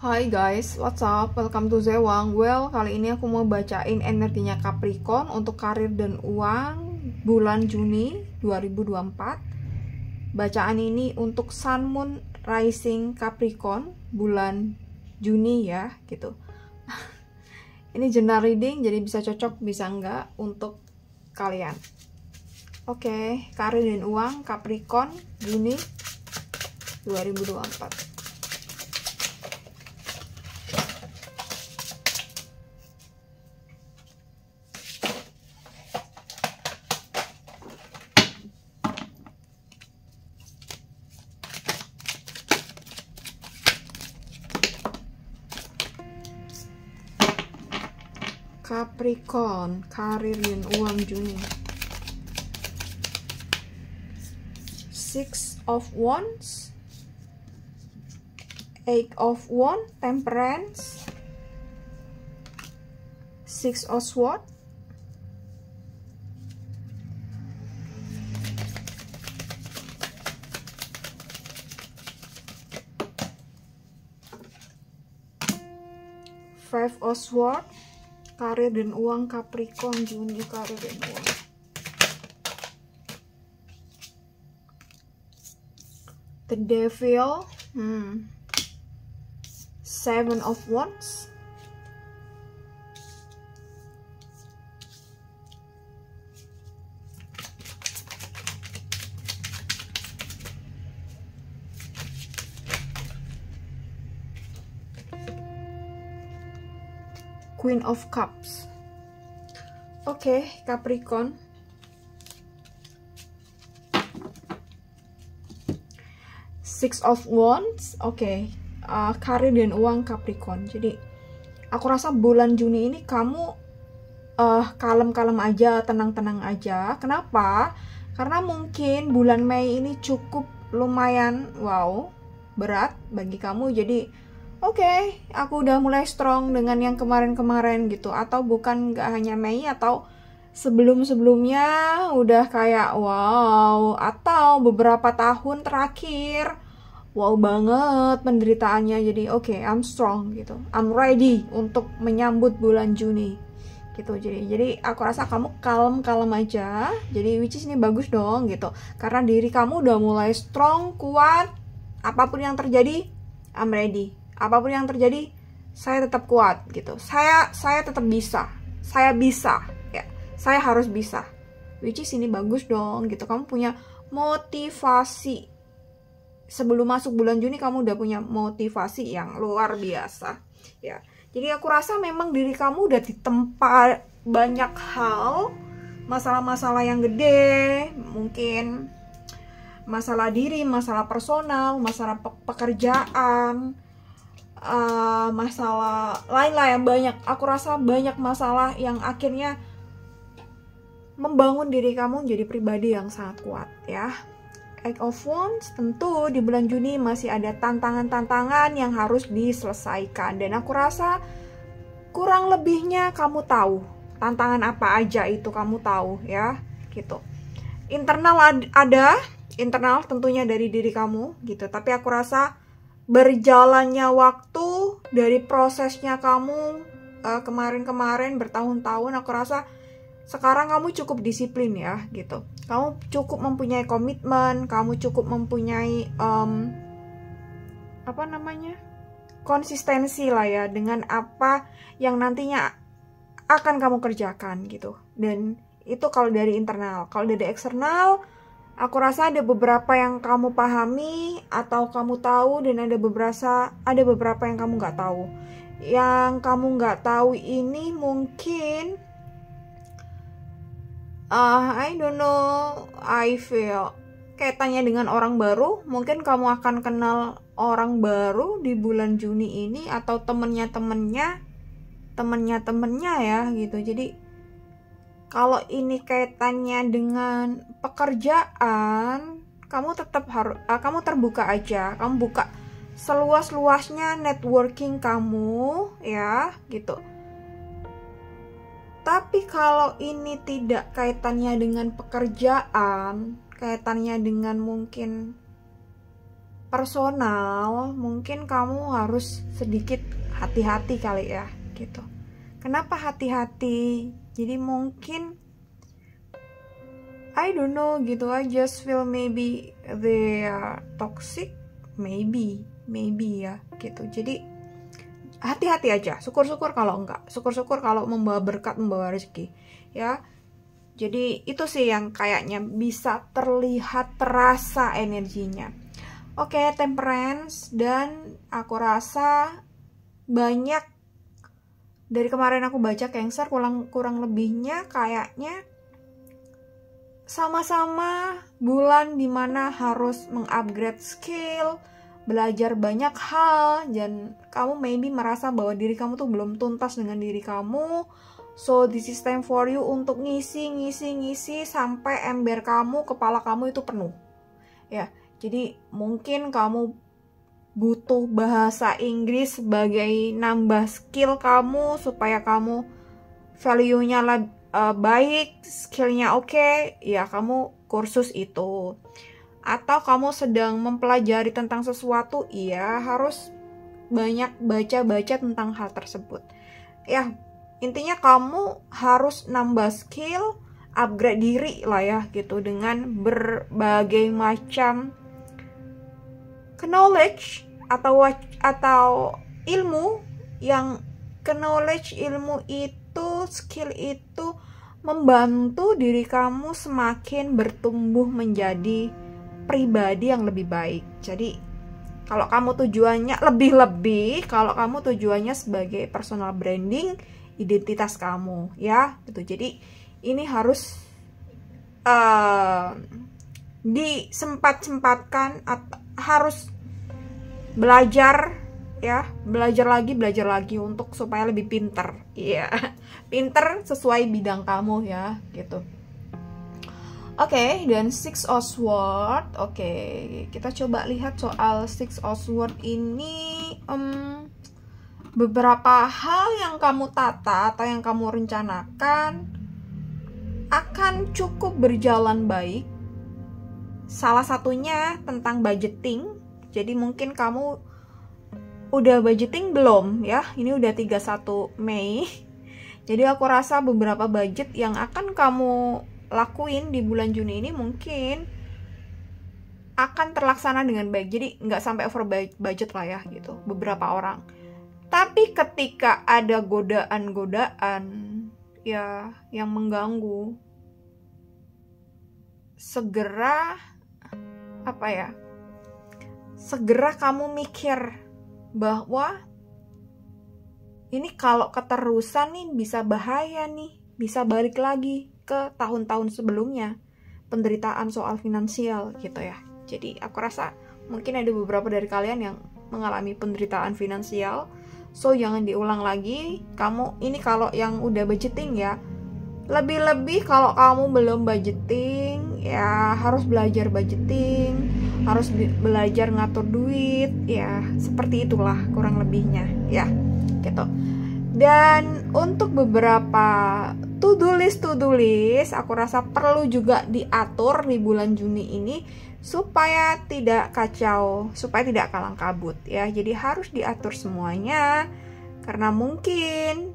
Hai guys, what's up? Welcome to Zewang. Well, kali ini aku mau bacain energinya Capricorn untuk karir dan uang bulan Juni 2024. Bacaan ini untuk Sun Moon Rising Capricorn bulan Juni ya, gitu. Ini general reading, jadi bisa cocok, bisa enggak untuk kalian. Oke, karir dan uang Capricorn Juni 2024. Capricorn, karir dan uang Juni. Six of Wands, Eight of Wands, Temperance, Six of Swords, Five of Swords. Karir dan uang Capricorn Juni, karir dan uang. The Devil, Seven of Wands, Queen of Cups. Oke, Capricorn. Six of Wands. Oke, karir dan uang Capricorn. Jadi, aku rasa bulan Juni ini kamu kalem-kalem aja, tenang-tenang aja. Kenapa? Karena mungkin bulan Mei ini cukup lumayan, berat bagi kamu. Jadi, Oke, aku udah mulai strong dengan yang kemarin-kemarin gitu. Atau bukan gak hanya Mei, atau sebelum-sebelumnya udah kayak atau beberapa tahun terakhir banget penderitaannya. Jadi I'm strong gitu, I'm ready untuk menyambut bulan Juni gitu. Jadi aku rasa kamu kalem aja. Jadi which is ini bagus dong gitu, karena diri kamu udah mulai strong, kuat. Apapun yang terjadi, I'm ready. Apapun yang terjadi, saya tetap kuat gitu. Saya tetap bisa. Saya bisa ya. Saya harus bisa. Which is ini bagus dong gitu. Kamu punya motivasi. Sebelum masuk bulan Juni kamu udah punya motivasi yang luar biasa ya. Jadi aku rasa memang diri kamu udah ditempa banyak hal, masalah-masalah yang gede, mungkin masalah diri, masalah personal, masalah pekerjaan, masalah lain lah yang banyak. Aku rasa banyak masalah yang akhirnya membangun diri kamu jadi pribadi yang sangat kuat ya. Eight of Wands, tentu di bulan Juni masih ada tantangan-tantangan yang harus diselesaikan, dan aku rasa kurang lebihnya kamu tahu tantangan apa aja itu, kamu tahu ya gitu. Internal ada, internal tentunya dari diri kamu gitu, tapi aku rasa berjalannya waktu dari prosesnya kamu kemarin-kemarin bertahun-tahun, aku rasa sekarang kamu cukup disiplin ya gitu. Kamu cukup mempunyai komitmen, kamu cukup mempunyai konsistensi lah ya dengan apa yang nantinya akan kamu kerjakan gitu. Dan itu kalau dari internal. Kalau dari eksternal, aku rasa ada beberapa yang kamu pahami atau kamu tahu, dan ada beberapa yang kamu nggak tahu. Yang kamu nggak tahu ini mungkin I don't know, I feel kaitannya dengan orang baru. Mungkin kamu akan kenal orang baru di bulan Juni ini, atau temennya ya gitu. Jadi kalau ini kaitannya dengan pekerjaan, kamu tetap harus, kamu terbuka aja, kamu buka seluas-luasnya networking kamu ya gitu. Tapi kalau ini tidak kaitannya dengan pekerjaan, kaitannya dengan mungkin personal, mungkin kamu harus sedikit hati-hati kali ya gitu. Kenapa hati-hati? Jadi mungkin I don't know gitu, I just feel maybe they are toxic, maybe ya gitu. Jadi hati-hati aja, syukur-syukur kalau enggak, syukur-syukur kalau membawa berkat, membawa rezeki ya. Jadi itu sih yang kayaknya bisa terlihat, terasa energinya. Oke, Temperance, dan aku rasa banyak dari kemarin aku baca Cancer, kurang lebihnya kayaknya sama-sama bulan dimana harus mengupgrade skill, belajar banyak hal, dan kamu maybe merasa bahwa diri kamu tuh belum tuntas dengan diri kamu. So this is time for you untuk ngisi sampai ember kamu, kepala kamu itu penuh ya. Jadi mungkin kamu butuh bahasa Inggris sebagai nambah skill kamu supaya kamu value-nya baik, skillnya oke, ya kamu kursus itu. Atau kamu sedang mempelajari tentang sesuatu, iya harus banyak baca-baca tentang hal tersebut. Ya, intinya kamu harus nambah skill, upgrade diri lah ya gitu, dengan berbagai macam knowledge atau ilmu yang knowledge, ilmu itu, skill itu membantu diri kamu semakin bertumbuh menjadi pribadi yang lebih baik. Jadi kalau kamu tujuannya kalau kamu tujuannya sebagai personal branding, identitas kamu ya gitu. Jadi ini harus disempatkan, harus belajar ya, belajar lagi untuk supaya lebih pinter ya. Pinter sesuai bidang kamu ya gitu. Oke, dan Six of Swords. Oke, kita coba lihat soal Six of Swords ini. Beberapa hal yang kamu tata atau yang kamu rencanakan akan cukup berjalan baik. Salah satunya tentang budgeting. Jadi mungkin kamu udah budgeting belum ya? Ini udah 31 Mei. Jadi aku rasa beberapa budget yang akan kamu lakuin di bulan Juni ini mungkin akan terlaksana dengan baik. Jadi nggak sampai over budget lah ya gitu, beberapa orang. Tapi ketika ada godaan ya yang mengganggu, segera kamu mikir bahwa ini kalau keterusan nih bisa bahaya nih, bisa balik lagi ke tahun-tahun sebelumnya, penderitaan soal finansial gitu ya. Jadi aku rasa mungkin ada beberapa dari kalian yang mengalami penderitaan finansial, so jangan diulang lagi. Kamu ini kalau yang udah budgeting ya, lebih-lebih kalau kamu belum budgeting ya harus belajar budgeting, harus belajar ngatur duit ya, seperti itulah kurang lebihnya ya gitu. Dan untuk beberapa to-do list aku rasa perlu juga diatur di bulan Juni ini supaya tidak kacau, supaya tidak kalang kabut ya. Jadi harus diatur semuanya karena mungkin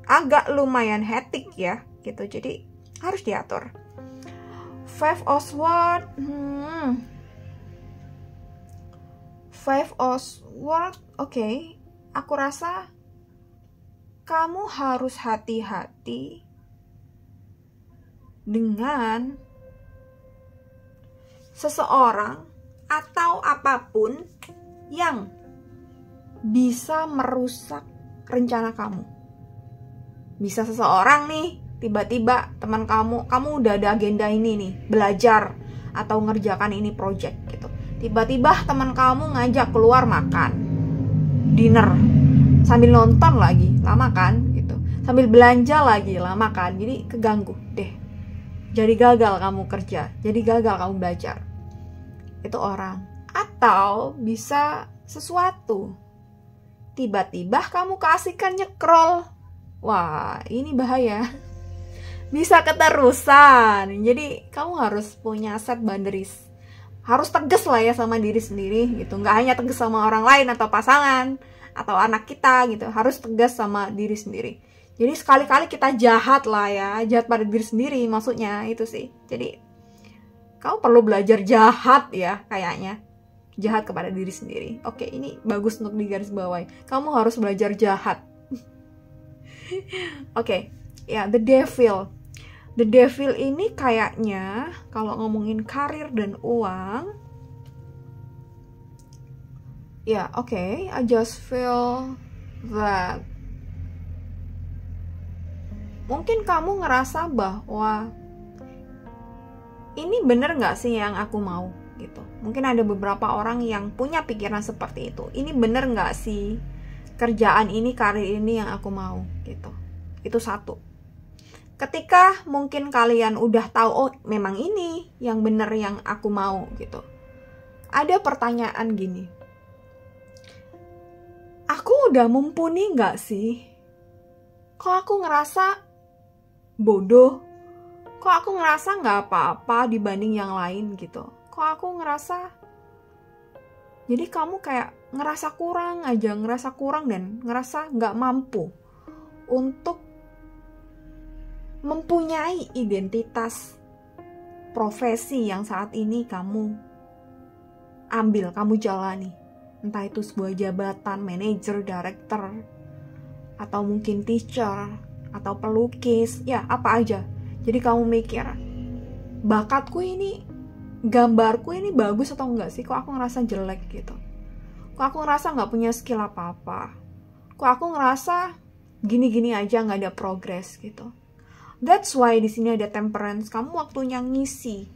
agak lumayan hectic ya gitu. Jadi harus diatur. Five of Swords. Five of Swords. Oke. Aku rasa kamu harus hati-hati dengan seseorang atau apapun yang bisa merusak rencana kamu. Bisa seseorang nih, tiba-tiba teman kamu udah ada agenda ini nih, belajar atau ngerjakan ini project gitu. Tiba-tiba teman kamu ngajak keluar makan, dinner, sambil nonton lagi, lama kan gitu. Sambil belanja lagi, lama kan. Jadi keganggu deh. Jadi gagal kamu kerja, jadi gagal kamu belajar. Itu orang. Atau bisa sesuatu, tiba-tiba kamu keasikan nyekrol. Wah, ini bahaya. Bisa keterusan. Jadi kamu harus punya set boundaries. harus tegas lah ya sama diri sendiri gitu. Nggak hanya tegas sama orang lain atau pasangan atau anak kita gitu, harus tegas sama diri sendiri. Jadi sekali-kali kita jahat lah ya, jahat pada diri sendiri maksudnya itu sih. Jadi kamu perlu belajar jahat ya kayaknya, jahat kepada diri sendiri. Oke, ini bagus untuk digarisbawahi. Kamu harus belajar jahat. Oke, ya, the devil. The devil ini kayaknya kalau ngomongin karir dan uang, ya oke, I just feel that mungkin kamu ngerasa bahwa ini bener gak sih yang aku mau gitu. Mungkin ada beberapa orang yang punya pikiran seperti itu. Ini bener gak sih kerjaan ini, karir ini yang aku mau gitu. Itu satu. Ketika mungkin kalian udah tahu, oh memang ini yang bener yang aku mau gitu, ada pertanyaan gini, aku udah mumpuni gak sih? Kok aku ngerasa bodoh? Kok aku ngerasa gak apa-apa dibanding yang lain gitu? Kok aku ngerasa, jadi kamu kayak ngerasa kurang aja, ngerasa kurang dan ngerasa gak mampu untuk mempunyai identitas profesi yang saat ini kamu ambil, kamu jalani. Entah itu sebuah jabatan, manager, director, atau mungkin teacher, atau pelukis, ya apa aja. Jadi kamu mikir, bakatku ini, gambarku ini bagus atau enggak sih? Kok aku ngerasa jelek gitu? Kok aku ngerasa nggak punya skill apa-apa? Kok aku ngerasa gini-gini aja nggak ada progress gitu? That's why di sini ada temperance. Kamu waktunya ngisi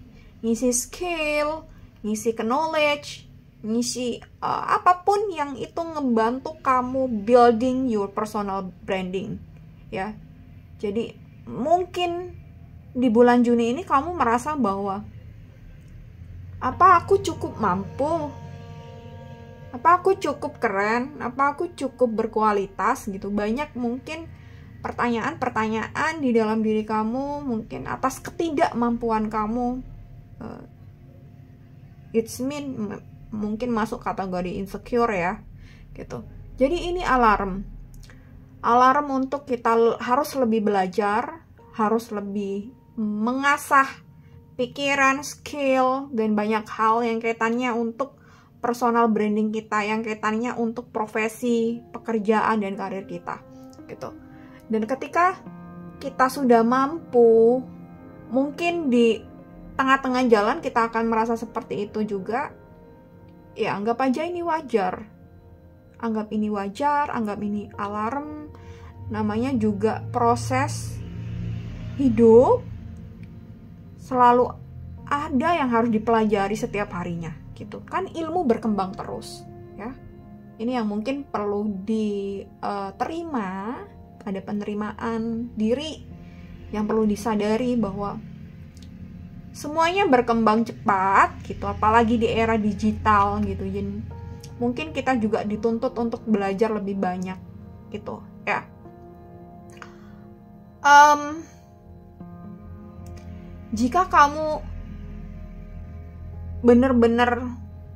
skill, ngisi knowledge, ngisi apapun yang itu ngebantu kamu building your personal branding, ya. Jadi mungkin di bulan Juni ini kamu merasa bahwa apa aku cukup mampu? Apa aku cukup keren? Apa aku cukup berkualitas gitu? Banyak mungkin pertanyaan-pertanyaan di dalam diri kamu, mungkin atas ketidakmampuan kamu. It's mungkin masuk kategori insecure ya gitu. Jadi ini alarm untuk kita harus lebih belajar, harus lebih mengasah pikiran, skill, dan banyak hal yang kaitannya untuk personal branding kita, yang kaitannya untuk profesi, pekerjaan, dan karir kita gitu. Dan ketika kita sudah mampu, mungkin di tengah-tengah jalan kita akan merasa seperti itu juga. Ya, anggap aja ini wajar. Anggap ini wajar, anggap ini alarm. Namanya juga proses hidup. Selalu ada yang harus dipelajari setiap harinya, gitu. Kan ilmu berkembang terus, ya. Ini yang mungkin perlu diterima. Ada penerimaan diri yang perlu disadari bahwa semuanya berkembang cepat gitu, apalagi di era digital gitu. Jadi mungkin kita juga dituntut untuk belajar lebih banyak gitu ya. Jika kamu benar-benar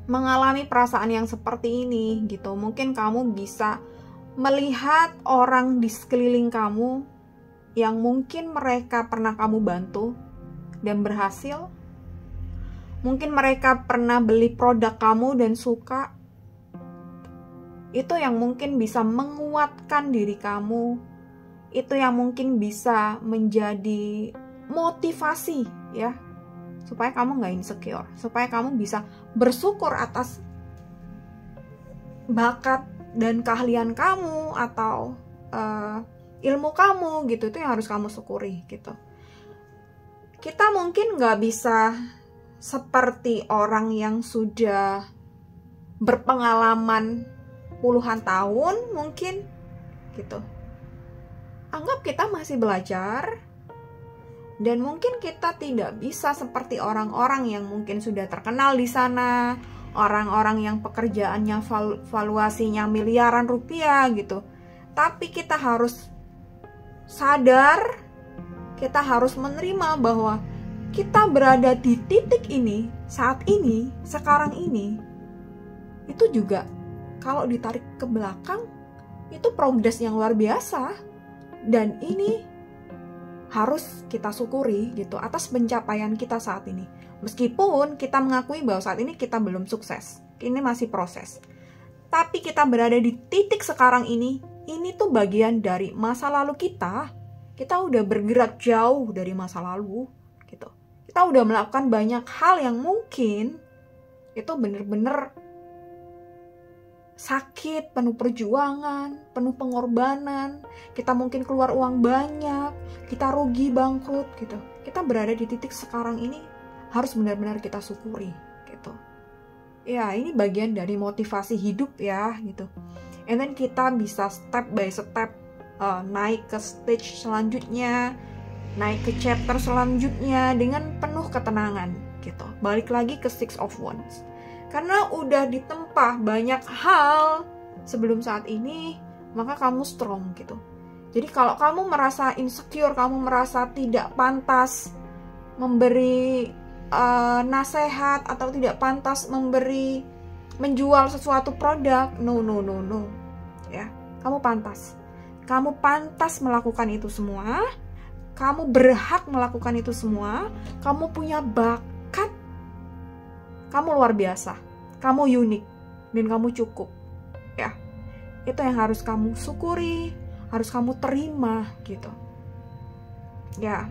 mengalami perasaan yang seperti ini gitu, mungkin kamu bisa melihat orang di sekeliling kamu yang mungkin mereka pernah kamu bantu dan berhasil. Mungkin mereka pernah beli produk kamu dan suka. Itu yang mungkin bisa menguatkan diri kamu. Itu yang mungkin bisa menjadi motivasi ya, supaya kamu gak insecure, supaya kamu bisa bersyukur atas bakat dan keahlian kamu atau ilmu kamu gitu. Itu yang harus kamu syukuri gitu. Kita mungkin gak bisa seperti orang yang sudah berpengalaman puluhan tahun mungkin gitu. Anggap kita masih belajar, dan mungkin kita tidak bisa seperti orang-orang yang mungkin sudah terkenal di sana, orang-orang yang pekerjaannya valuasinya miliaran rupiah gitu. Tapi kita harus sadar, kita harus menerima bahwa kita berada di titik ini, saat ini, sekarang ini, itu juga kalau ditarik ke belakang, itu progres yang luar biasa. Dan ini harus kita syukuri gitu atas pencapaian kita saat ini. Meskipun kita mengakui bahwa saat ini kita belum sukses, ini masih proses. Tapi kita berada di titik sekarang ini tuh bagian dari masa lalu kita. Kita udah bergerak jauh dari masa lalu gitu. Kita udah melakukan banyak hal yang mungkin itu bener-bener sakit, penuh perjuangan, penuh pengorbanan. Kita mungkin keluar uang banyak, kita rugi, bangkrut gitu. Kita berada di titik sekarang ini harus benar-benar kita syukuri gitu. Ya, ini bagian dari motivasi hidup ya gitu. And then kita bisa step by step naik ke stage selanjutnya, naik ke chapter selanjutnya dengan penuh ketenangan gitu. Balik lagi ke Six of Wands. Karena udah ditempa banyak hal sebelum saat ini, maka kamu strong gitu. Jadi kalau kamu merasa insecure, kamu merasa tidak pantas memberi nasihat atau tidak pantas menjual sesuatu produk, no. Ya, kamu pantas. Kamu pantas melakukan itu semua. Kamu berhak melakukan itu semua. Kamu punya bakat. Kamu luar biasa. Kamu unik dan kamu cukup. Ya. Itu yang harus kamu syukuri, harus kamu terima gitu. Ya.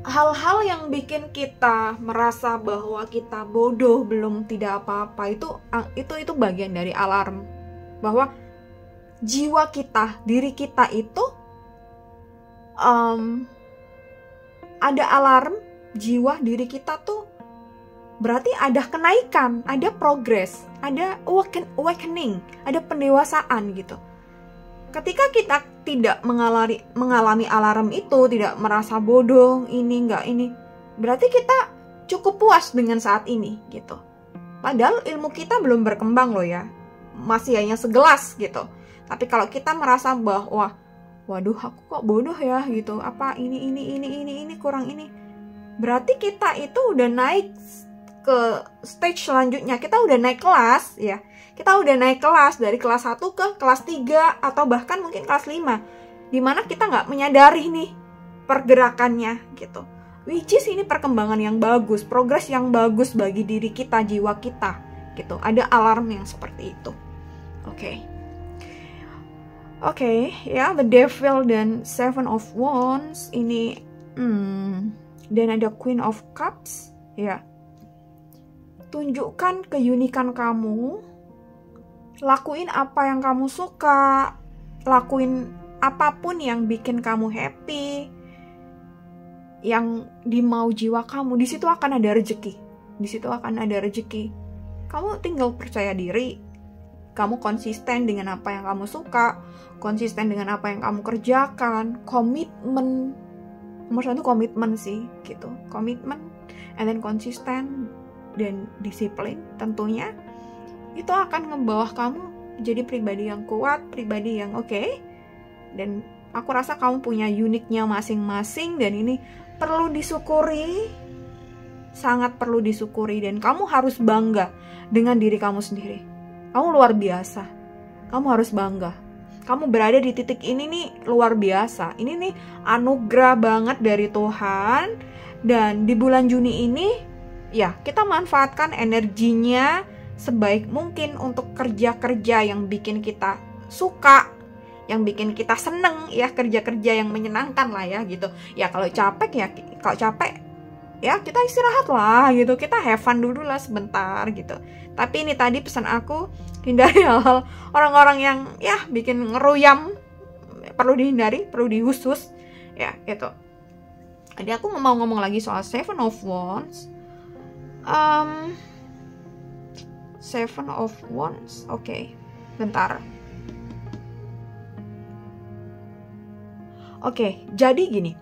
Hal-hal yang bikin kita merasa bahwa kita bodoh, belum tidak apa-apa, itu bagian dari alarm bahwa jiwa kita, diri kita itu ada alarm jiwa diri kita tuh berarti ada kenaikan, ada progress, ada awakening, ada pendewasaan gitu. Ketika kita tidak mengalami alarm itu, tidak merasa bodoh, ini, berarti kita cukup puas dengan saat ini gitu. Padahal ilmu kita belum berkembang loh ya, masih hanya segelas gitu. Tapi kalau kita merasa bahwa, waduh aku kok bodoh ya gitu, apa ini kurang ini, berarti kita itu udah naik ke stage selanjutnya, kita udah naik kelas ya. Kita udah naik kelas dari kelas 1 ke kelas 3 atau bahkan mungkin kelas 5. Dimana kita nggak menyadari nih pergerakannya gitu. Which is ini perkembangan yang bagus, progres yang bagus bagi diri kita, jiwa kita gitu. Ada alarm yang seperti itu. Oke, ya, The Devil dan Seven of Wands ini dan ada Queen of Cups ya. Tunjukkan keunikan kamu. Lakuin apa yang kamu suka, lakuin apapun yang bikin kamu happy, yang dimau jiwa kamu. Di situ akan ada rezeki. Di situ akan ada rezeki. Kamu tinggal percaya diri. Kamu konsisten dengan apa yang kamu suka, konsisten dengan apa yang kamu kerjakan, komitmen. Nomor 1 komitmen sih, gitu. Komitmen, and then konsisten dan disiplin tentunya. Itu akan ngebawa kamu jadi pribadi yang kuat, pribadi yang oke. Dan aku rasa kamu punya uniknya masing-masing dan ini perlu disyukuri, sangat perlu disyukuri. Dan kamu harus bangga dengan diri kamu sendiri. Kamu luar biasa, kamu harus bangga. Kamu berada di titik ini nih luar biasa. Ini nih anugerah banget dari Tuhan. Dan di bulan Juni ini ya kita manfaatkan energinya sebaik mungkin untuk kerja-kerja yang bikin kita suka, yang bikin kita seneng ya, kerja-kerja yang menyenangkan lah ya gitu. Ya kalau capek ya kita istirahat lah gitu, kita have fun dulu lah sebentar gitu. Tapi ini tadi pesan aku, hindari hal-hal orang-orang yang ya bikin ngeruyam, perlu dihindari, perlu dihusus ya gitu. Jadi aku mau ngomong lagi soal Seven of Wands. Seven of Wands, oke. Bentar. Oke, jadi gini.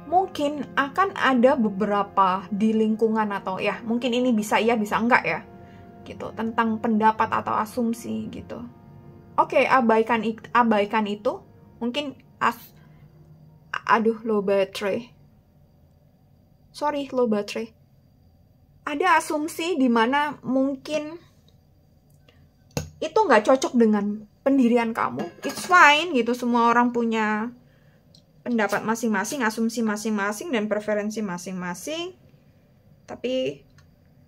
Mungkin akan ada beberapa di lingkungan atau ya, mungkin ini bisa iya, bisa enggak ya. Gitu, tentang pendapat atau asumsi gitu. Oke, abaikan itu. Mungkin low battery. sorry, low baterai. Ada asumsi dimana mungkin itu nggak cocok dengan pendirian kamu. It's fine gitu, semua orang punya pendapat masing-masing, asumsi masing-masing, dan preferensi masing-masing. Tapi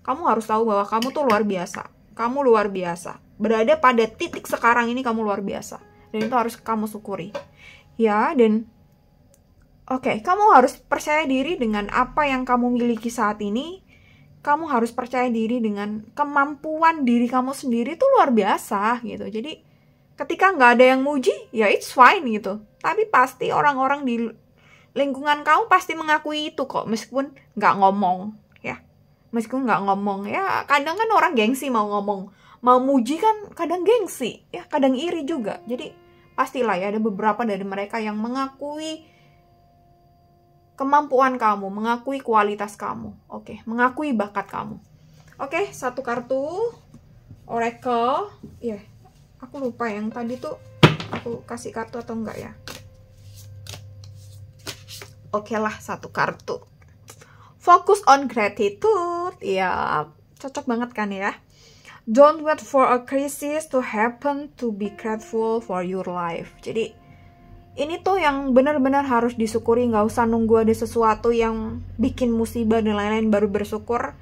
kamu harus tahu bahwa kamu tuh luar biasa. Kamu luar biasa. Berada pada titik sekarang ini kamu luar biasa. Dan itu harus kamu syukuri. Ya, dan oke, kamu harus percaya diri dengan apa yang kamu miliki saat ini. Kamu harus percaya diri dengan kemampuan diri kamu sendiri tuh luar biasa gitu. Jadi ketika nggak ada yang muji, ya it's fine gitu. Tapi pasti orang-orang di lingkungan kamu pasti mengakui itu kok, meskipun nggak ngomong ya. Meskipun nggak ngomong ya, kadang kan orang gengsi mau ngomong, mau muji kan kadang gengsi ya, kadang iri juga. Jadi pastilah ya ada beberapa dari mereka yang mengakui kemampuan kamu, mengakui kualitas kamu, oke, mengakui bakat kamu. Oke, satu kartu Oracle, ya, aku lupa yang tadi tuh aku kasih kartu atau enggak ya. Oke lah, satu kartu. Focus on gratitude, ya, cocok banget kan ya. Don't wait for a crisis to happen to be grateful for your life. Jadi ini tuh yang benar-benar harus disyukuri, nggak usah nunggu ada sesuatu yang bikin musibah dan lain-lain baru bersyukur.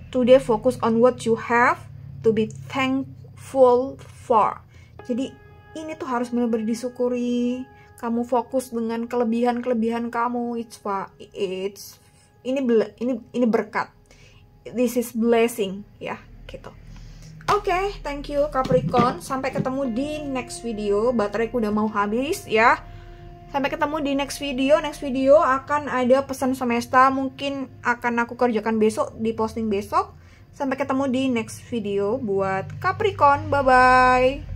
Today focus on what you have to be thankful for. Jadi ini tuh harus benar-benar disyukuri. Kamu fokus dengan kelebihan-kelebihan kamu. Ini berkat. This is blessing ya, gitu. Oke, thank you Capricorn. Sampai ketemu di next video. Bateraiku udah mau habis ya. Sampai ketemu di next video. Next video akan ada pesan semesta. Mungkin akan aku kerjakan besok, di posting besok. Sampai ketemu di next video buat Capricorn. Bye-bye.